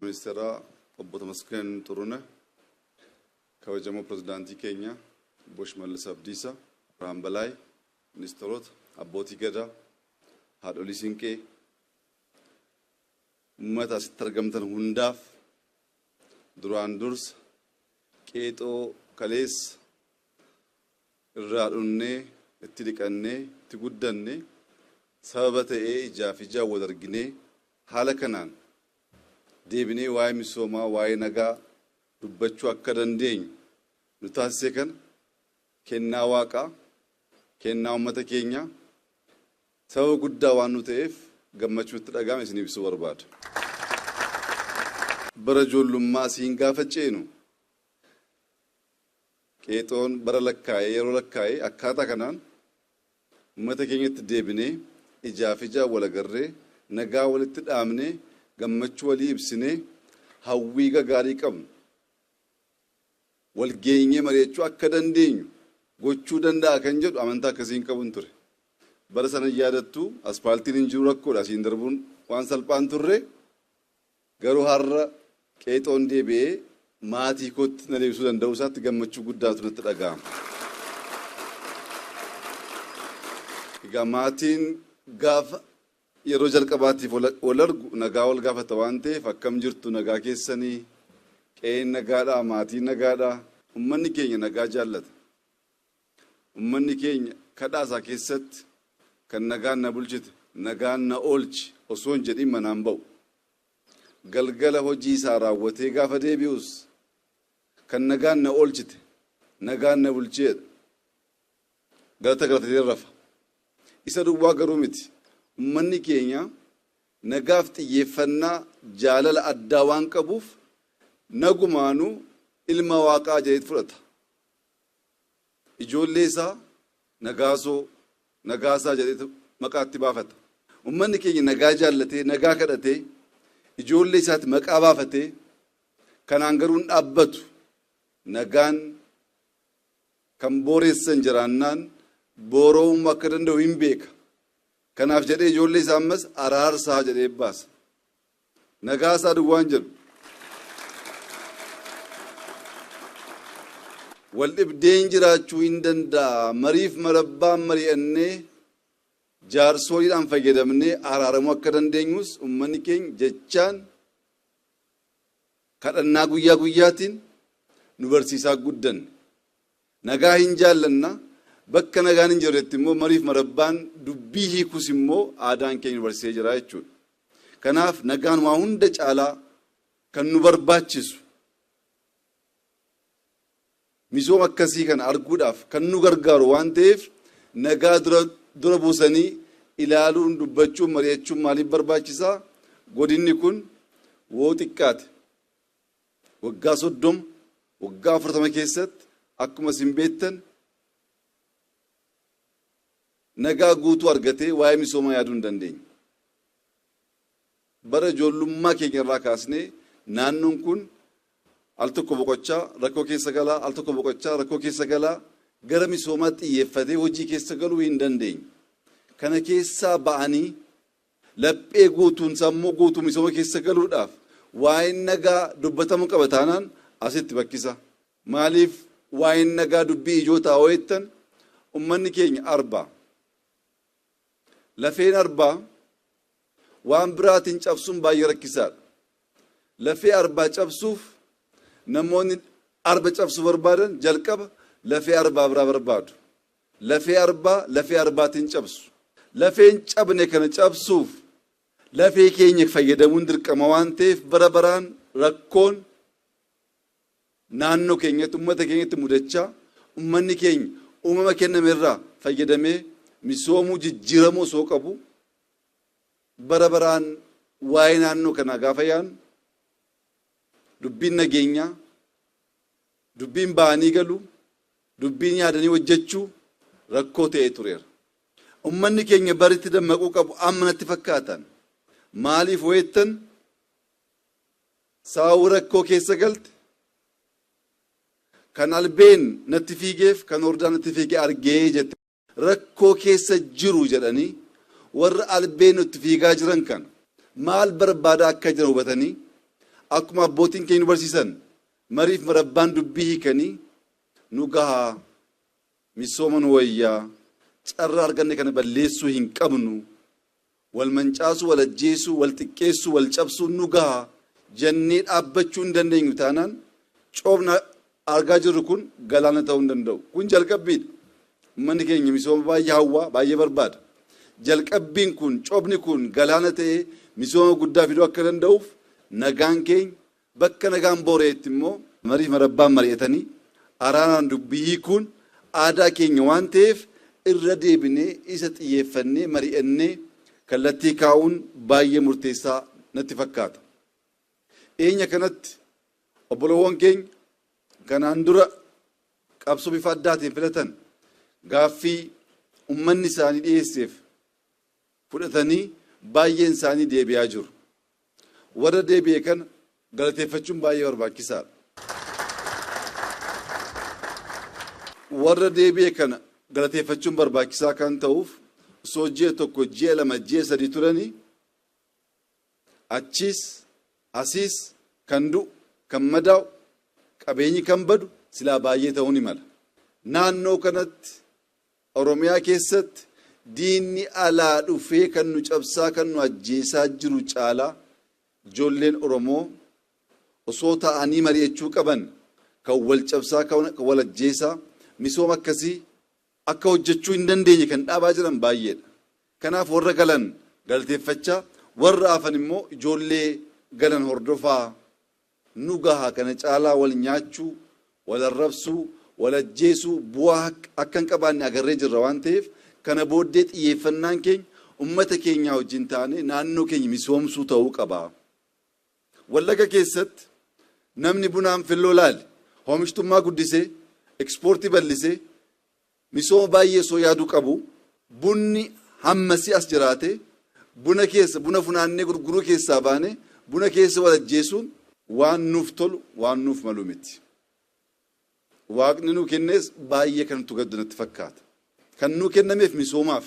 Ministeera obbo Tamasgeen Xuruunee, kabajamoo pirezidaantii keenya obbo Shimallis Abdiisaa, Birhaan Balaay, ministeerota, abbootii gadaa, haadholii siinqee, uummata asitti argamtan hundaaf duraan dursa qeexoo kaleessa irraa dhunnee itti dhiqannee itti guddanne sababa ta'ee ijaaf ijaa wal arginee haala kanaan deebinee waa'ee misoomaa waa'ee nagaa dubbachuu akka dandeenyu nu taasise kana kennaa waaqaa kennaa uummata keenya sababa guddaa waan nu ta'eef gammachuutti dhaga'ame isin ibsuu barbaada. Bara ijoollummaa siin gaafa ceenu qeexoon bara lakkaa'ee yeroo lakkaa'ee akkaataa kanaan uummata keenyatti deebinee ijaaf ijaa wal agarree nagaa walitti dhaamnee gammachuu walii ibsinee hawwii gaarii qabnu wal geenyee mari'achuu akka dandeenyu gochuu danda'a kan jedhu amantaa akkasiin qabuun ture. Bara sana yaadattu aspaaltiin hin jiru rakkoodha asiin darbuun waan salphaan turre garuu har'a qeexoon deebi'ee maatii kootti na deebisuu danda'uu isaatti gammachuu guddaatu natti dhaga'ama. Egaa maatiin gaafa yeroo jalqabaatiif wal argu nagaa wal gaafata waan ta'eef akkam jirtu nagaa keessanii qe'een nagaadhaa maatiin nagaadhaa ummanni keenya nagaa jaallata. Ummanni keenya kadhaa isaa keessatti kan nagaan na bulchite nagaan na oolchi osoo hin jedhin manaan ba'u. Galgala hojii isaa raawwatee gaafa deebi'us kan nagaan na oolchite nagaan na bulcheedha. Galata galatatee rafa. Isa duwwaa garuu miti. Ummanni keenya nagaaf xiyyeeffannaa jaalala addaa waan qabuuf nagumaanuu ilma waaqaa jedhee fudhata. Ijoollee isaa nagaasoo nagaasaa jedhee maqaatti baafata. Ummanni keenya nagaa jaallatee nagaa kadhatee ijoollee isaatti maqaa baafatee kanaan garuu hin dhaabbatu. Nagaan kan booreessan jiraannaan boora'uu akka danda'u hin beeka. Kanaaf jedhee ijoollee isaa ammas araarsaa jedhee baasa. Nagaasaa duwwaan jedhu. Wal dhibdeen jiraachuu hin danda'a. Mariif marabbaan mari'annee jaarsoliidhaan fayyadamnee araaramuu akka dandeenyus uummanni keenya jechaan kadhannaa guyyaa guyyaatiin nu barsiisaa guddanne. Nagaa hin jaallanna. Bakka nagaan hin jirretti immoo mariif marabbaan dubbii hiikus immoo aadaan keenya nu barsiisee jira jechuudha. Kanaaf nagaan waa hunda caalaa kan nu barbaachisu misooma akkasii kana arguudhaaf kan nu gargaaru waan ta'eef nagaa dura buusanii ilaaluun dubbachuun mari'achuun maaliif barbaachisaa? Godinni kun woo xiqqaate waggaa 30 waggaa 40 keessatti akkuma isin beektan nagaa guutuu argatee waa'ee misoomaa yaaduu hin dandeenye. Bara ijoollummaa keenya irraa kaasnee naannoon kun al tokko boqochaa rakkoo keessa galaa al tokko boqochaa rakkoo keessa galaa gara misoomaatti xiyyeeffatee hojii keessa galuu hin dandeenye. Kana keessaa ba'anii laphee guutuun sammuu guutuu misooma keessa galuudhaaf waa'een nagaa dubbatamuu qaba taanaan asitti bakkisa. Maaliif waa'een nagaa dubbii ijoo taa'oo jettan ummanni keenya arbaa. Lafeen arbaa waan biraatiin cabsuun baay'ee rakkisaadha. Lafee arbaa cabsuuf namoonni arba cabsuu barbaadan jalqaba lafee arbaa biraa barbaadu. Lafee arbaatiin cabsu. Lafeen cabne kana cabsuuf lafee keenya fayyadamuun dirqama waan ta'eef bara baraan rakkoon naannoo keenyatti uummata keenyatti mudachaa uummanni keenya uumama kenname irraa fayyadamee misoomuu jijjiiramuu osoo qabu bara baraan waa'ee naannoo kanaa gaafa yaanu dubbiin nageenyaa dubbiin ba'anii galu dubbiin yaadanii hojjechuu rakkoo ta'ee tureera. Uummanni keenya baritti dammaquu qabu amma natti fakkaatan maaliif weettan saawwa rakkoo keessa galte kan albeen natti fiigeef kan hordaan natti fiigee argee jette. Rakkoo keessa jiru jedhanii warra albeen nutti fiigaa jiran kan maal barbaada akka jiran hubatanii akkuma abbootiin keenya nu barsiisan mariif marabbaan dubbii hiikanii nu gahaa misooma nu wayyaa carraa arganne kana balleessuu hin qabnu wal mancaasuu wal ajjeesuu wal xiqqeessuu wal cabsuu nu gahaa jennee dhaabbachuu hin dandeenyu taanaan coobna argaa jirru kun galaana ta'uu hin danda'u. Kun jalqabbiidha. Uummanni keenya misooma baay'ee hawwaa baay'ee barbaada. Jalqabbiin kun coobni kun galaana ta'ee misooma guddaa fiduu akka danda'uuf nagaan keenya bakka nagaan booreetti immoo mariif marabbaan mari'atanii araaraan dubbii hiikuun aadaa keenya waan ta'eef irra deebinee isa xiyyeeffannee mari'annee kallattii kaa'uun baay'ee murteessaa natti fakkaata. Dhiyeenya kanatti obboloowwan keenya kanaan dura qabsoo bifa addaatiin filatan gaaffii uummanni isaanii dhiyeesseef fudhatanii baay'een isaanii deebi'aa jiru. Warra deebi'e kana galateeffachuun baay'ee barbaachisaadha. Warra deebi'e kana galateeffachuun barbaachisaa kan ta'uuf osoo ji'a tokko ji'a lama ji'a sadii turanii achiis asiis kan du'u kan madaa'u qabeenyi kan badu silaa baay'ee ta'uu ni mala. Naannoo kanatti Oromiyaa keessatti diinni alaa dhufee kan nu cabsaa kan nu ajjeesaa jiru caalaa ijoolleen Oromoo osoo ta'anii mari'achuu qaban kan wal cabsaa kan wal ajjeesaa misooma akkasii akka hojjechuu hin dandeenye kan dhaabaa jiran baay'eedha. Kanaaf warra galan galateeffachaa warra hafan immoo ijoollee galan hordofaa nu gahaa kana caalaa wal nyaachuu wal arrabsuu wal ajjeesuu bu'aa akka hin qabaanne agarree jirra waan ta'eef kana booddee xiyyeeffannaan keenya ummata keenya wajjin taane naannoo keenya misoomsuu ta'uu qaba. Wallaga keessatti namni bunaan filloo laale oomishtummaa guddisee ekspoortii bal'isee misooma baay'ee soo yaaduu qabu bunni hammasii as jiraate buna keessa buna funaannee gurguruu keessaa baane buna keessa wal ajjeesuun waan nuuf tolu waan nuuf malu miti. Waaqni nu kennees baay'ee kan nutti gaddu natti fakkaata. Kan nu kennameef misoomaaf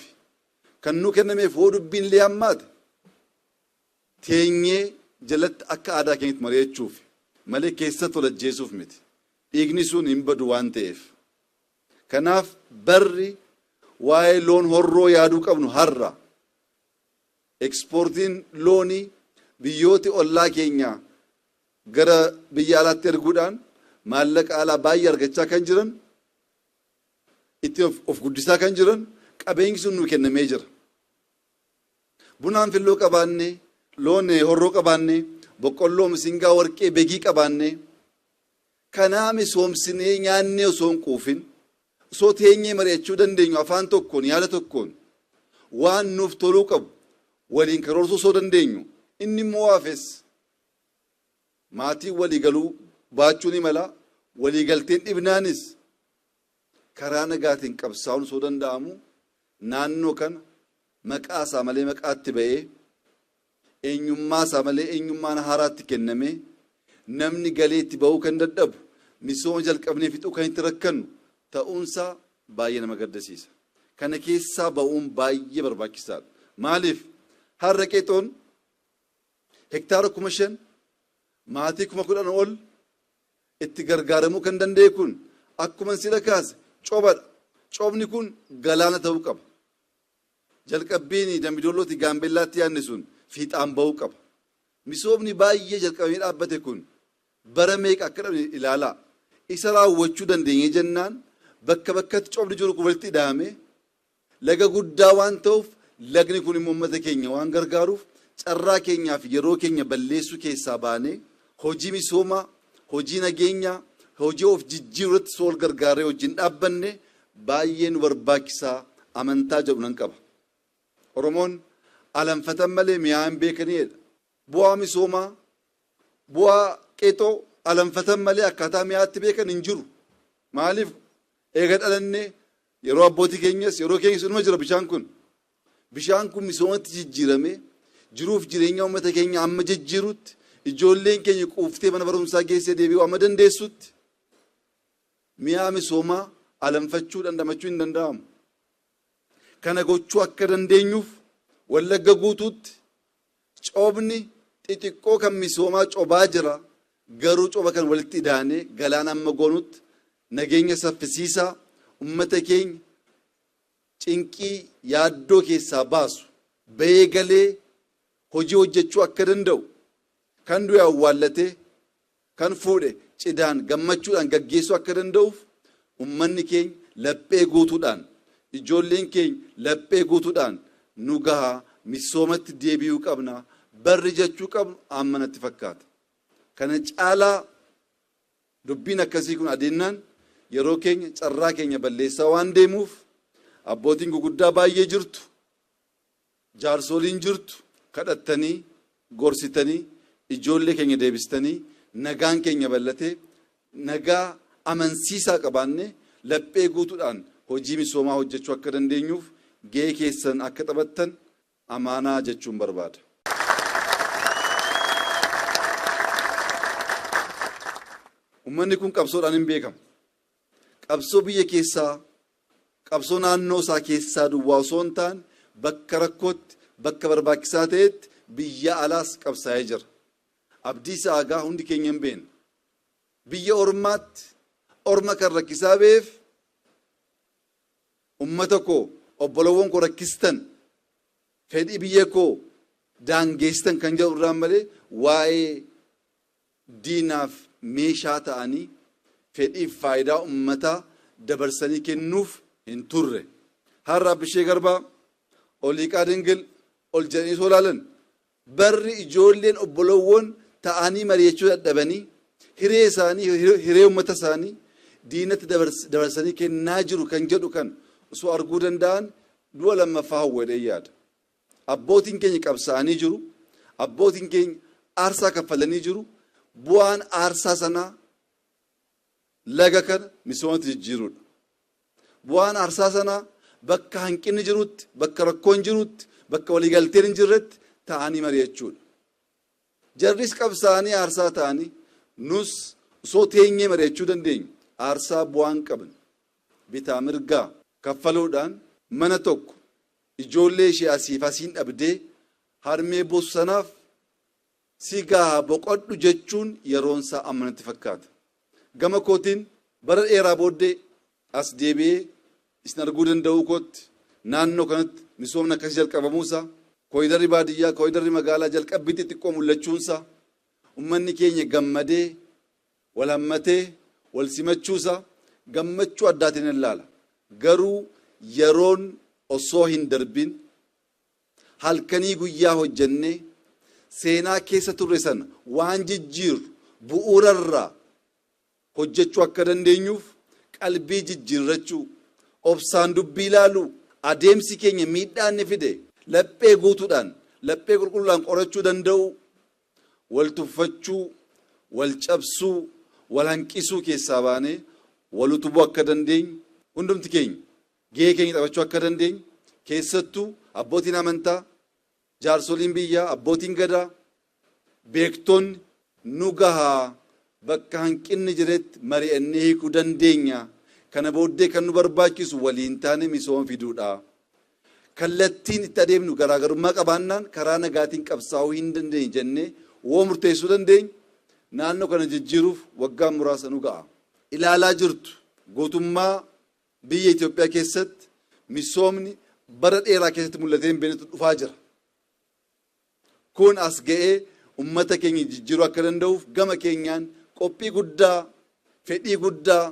kan nu kennameef hoo dubbiin illee hammaate teenyee jalatti akka aadaa keenyatti mari'achuuf malee keessatti wal ajjeesuuf miti. Dhiigni sun hin badu waan ta'eef. Kanaaf barri waa'ee loon horroo yaaduu qabnu har'a. Ekspoortiin loonii biyyooti ollaa keenya gara biyya alaatti erguudhaan maallaqa alaa baay'ee argachaa kan jiran itti of guddisaa kan jiran qabeenyi sun nu kennamee jira. Bunaan filloo qabaannee loon horroo qabaannee boqqolloo misingaa warqee begii qabaannee kanaa misoomsinee nyaannee osoo hin quufin osoo teenyee mari'achuu dandeenyu afaan tokkoon yaada tokkoon waan nuuf toluu qabu waliin karoorsuu osoo dandeenyu inni immoo haafes maatii waliigaluu baachuu ni mala waliigalteen dhibnaanis karaa nagaatiin qabsaa'uun osoo danda'amu naannoo kana maqaa isaa malee maqaatti ba'ee eenyummaa isaa malee eenyummaan haaraatti kennamee namni galeetti ba'uu kan dadhabu misooma jalqabnee fixuu kan itti rakkannu ta'uunsaa baay'ee nama gaddisiisa. Kana keessaa ba'uun baay'ee barbaachisaadha. Maaliif har'a qeexoon hektaara 5,000 maatii 10,000 ol itti gargaaramuu kan danda'e kun akkuma sila kaase coobadha. Coobni kun galaana ta'uu qaba. Jalqabbiin Dambidollootti Gaambellaatti yaadne sun fiixaan ba'uu qaba. Misoomni baay'ee jalqabamee dhaabbate kun bara meeqa akka dhabne ilaalaa. Isa raawwachuu dandeenye jennaan bakka bakkatti coobni jiru kun walitti hidhaame laga guddaa waan ta'uuf lagni kun immoo uummata keenya waan gargaaruuf carraa keenyaaf yeroo keenya balleessuu keessaa baanee hojii misoomaa, hojii nageenyaa, hojii of jijjiiruu irratti sool gargaaree wajjin dhaabbanne baay'ee nu barbaachisaa amantaa jedhu nan qaba. Oromoon alanfatan malee mi'aa hin beekaniidha. Bu'aa misoomaa, bu'aa qeexoo alanfatan malee akkaataa mi'aatti beekan hin jiru. Maaliif eega dhalannee yeroo abbootii keenyas yeroo keenyas inuma jira bishaan kun. Bishaan kun misoomatti jijjiirame jiruuf jireenya uummata keenya amma jijjiirutti ijoolleen keenya quuftee mana barumsaa geessee deebi'uu amma dandeessutti mi'aa misoomaa alanfachuu dandamachuu hin danda'amu. Kana gochuu akka dandeenyuuf Wallagga guutuutti coobni xixiqqoo kan misoomaa cobaa jira. Garuu coba kan walitti idaanee galaana amma goonutti nageenya saffisiisaa ummata keenya cinqii yaaddoo keessaa baasu bahee galee hojii hojjechuu akka danda'u kan du'e awwaallatee kan fuudhe cidaan gammachuudhaan gaggeessuu akka danda'uuf ummanni keenya laphee guutuudhaan ijoolleen keenya laphee guutuudhaan nu gahaa misoomatti deebi'uu qabna barri jechuu qabnu ammanatti fakkaata. Kana caalaa dubbiin akkasii kun adeemnaan yeroo keenya carraa keenya balleessaa waan deemuuf abbootiin guguddaa baay'ee jirtu jaarsoliin jirtu kadhattanii gorsitanii ijoollee keenya deebistanii nagaan keenya bal'atee nagaa amansiisaa qabaanne laphee guutuudhaan hojii misoomaa hojjechuu akka dandeenyuuf gahee keessan akka taphattan amaanaa jechuun barbaada. Ummanni kun qabsoodhaan hin beekamu. Qabsoo biyya keessaa, qabsoo naannoo isaa keessaa duwwaa osoo hin taane bakka rakkootti, bakka barbaachisaa ta'etti biyya alaas qabsaa'ee jira. Abdii Saagaa hundi keenya hin beekne. Biyya ormaatti orma kan rakkisaa beef ummata koo obbolowwan koo rakkistan fedhii biyya koo daangeessitan kan jedhu irraan malee waa'ee diinaaf meeshaa ta'anii fedhiif faayidaa ummataa dabarsanii kennuuf hin turre. Har'a Bishee Garbaa Oliiqaa Dingil ol jedhanii soo ilaalan barri ijoolleen obbolowwan ta'anii mari'achuu dadhabanii hiree isaanii hiree ummata isaanii diinatti dabarsanii kennaa jiru kan jedhu kan osoo arguu danda'an du'a lammaffaa hawwadhee yaada. Abbootiin keenya qabsaa'anii jiru. Abbootiin keenya aarsaa kaffalanii jiru. Bu'aan aarsaa sanaa laga kana misoomatti jijjiiruudha. Bu'aan aarsaa sanaa bakka hanqinni jirutti, bakka rakkoon jirutti, bakka waliigalteen hin jirretti ta'anii mari'achuudha. Jarris qabsaa'anii aarsaa ta'anii nus osoo teenyee mari'achuu dandeenyu aarsaa bu'aan qaban bitaa mirgaa kaffaluudhaan mana tokko ijoollee ishee asiif asiin dhabdee harmee boosu sanaaf si gahaa boqodhu jechuun yeroonsaa ammanatti fakkaata. Gama kootiin bara dheeraa booddee as deebi'ee isin arguu danda'uu kootti naannoo kanatti misoomni akkasii jalqabamuusaa kooyidarri baadiyyaa kooyidarri magaalaa jalqabbiitti xiqqoo mul'achuunsaa ummanni keenya gammadee wal hammatee wal simachuusaa gammachuu addaatiin ilaala. Garuu yeroon osoo hin darbin halkanii guyyaa hojjennee seenaa keessa turre sana waan jijjiiru bu'uurarraa hojjechuu akka dandeenyuuf qalbii jijjiirrachuu obsaan dubbii ilaaluu adeemsi keenya miidhaan ni fide laphee guutuudhaan laphee qulqulluudhaan qorachuu danda'u wal tuffachuu wal cabsuu wal hanqisuu keessaa baanee wal utubuu akka dandeenyu hundumti keenya gahee keenya taphachuu akka dandeenyu keessattuu abbootiin amantaa jaarsoliin biyyaa abbootiin gadaa beektoonni nu gahaa bakka hanqinni jiretti mari'annee hiikuu dandeenya. Kana booddee kan nu barbaachisu waliin taane misooma fiduudha. Kallattiin itti adeemnu garaagarummaa qabaannaan karaa nagaatiin qabsaa'uu hin dandeenye jennee woo murteessuu dandeenya. Naannoo kana jijjiiruuf waggaa muraasa nu ga'a. Ilaalaa jirtu gootummaa biyya Itoophiyaa keessatti misoomni bara dheeraa keessatti mul'atee hin beeknetu dhufaa jira. Kun as ga'ee ummata keenya jijjiiruu akka danda'uuf gama keenyaan qophii guddaa, fedhii guddaa,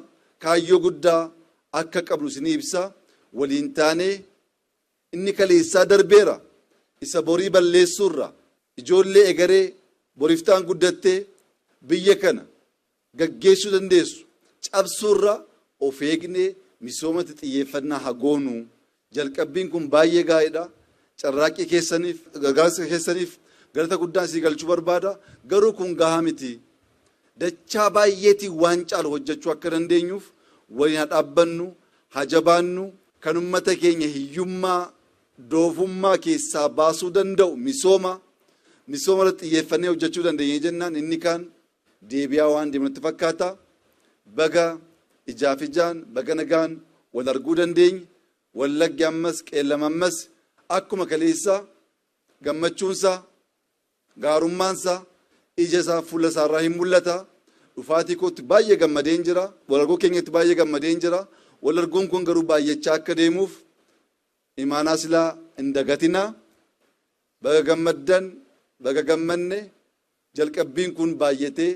kaayyoo guddaa akka qabnu isinii ibsa. Waliin taanee inni kaleessaa darbeera isa borii balleessuurra ijoollee egeree boriftaan guddattee biyya kana gaggeessuu dandeessu cabsuurra of eegnee misoomatti xiyyeeffannaa hagoonu. Jalqabbiin kun baay'ee gaariidha. Carraaqqii keessaniif gargaarsa keessaniif galata guddaan isii galchuu barbaada. Garuu kun gahaa miti. Dachaa baay'eetiin waan caalu hojjechuu akka dandeenyuuf waliin dhaabbannu, hajabaannu, kan ummata keenya hiyyummaa, doofummaa keessaa baasuu danda'u misooma irratti xiyyeeffannee hojjechuu dandeenya jennaan inni kaan deebi'aa waan deemnutti fakkaata. Baga ijaaf ijaan, baga nagaan wal arguu dandeenya. Wallaggi ammas qeellam ammas akkuma kaleessaa gammachuunsaa gaarummaansa ija isaa fuula isaarraa hin mul'ata. Dhufaatii kootti baay'ee gammadeen jira. Walargoo keenyatti baay'ee gammadeen jira. Walargoon kun garuu baay'achaa akka deemuuf imaanaa silaa hin dagatinaa. Baga gammaddan, baga gammanne jalqabbiin kun baay'atee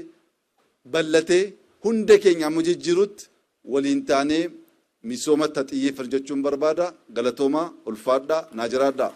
bal'atee hunda keenya amma jijjiirutti waliin taanee misoomatti xiyyeeffannaa jechuun barbaada. Galatoomaa ulfaadhaa naa jiraadhaa.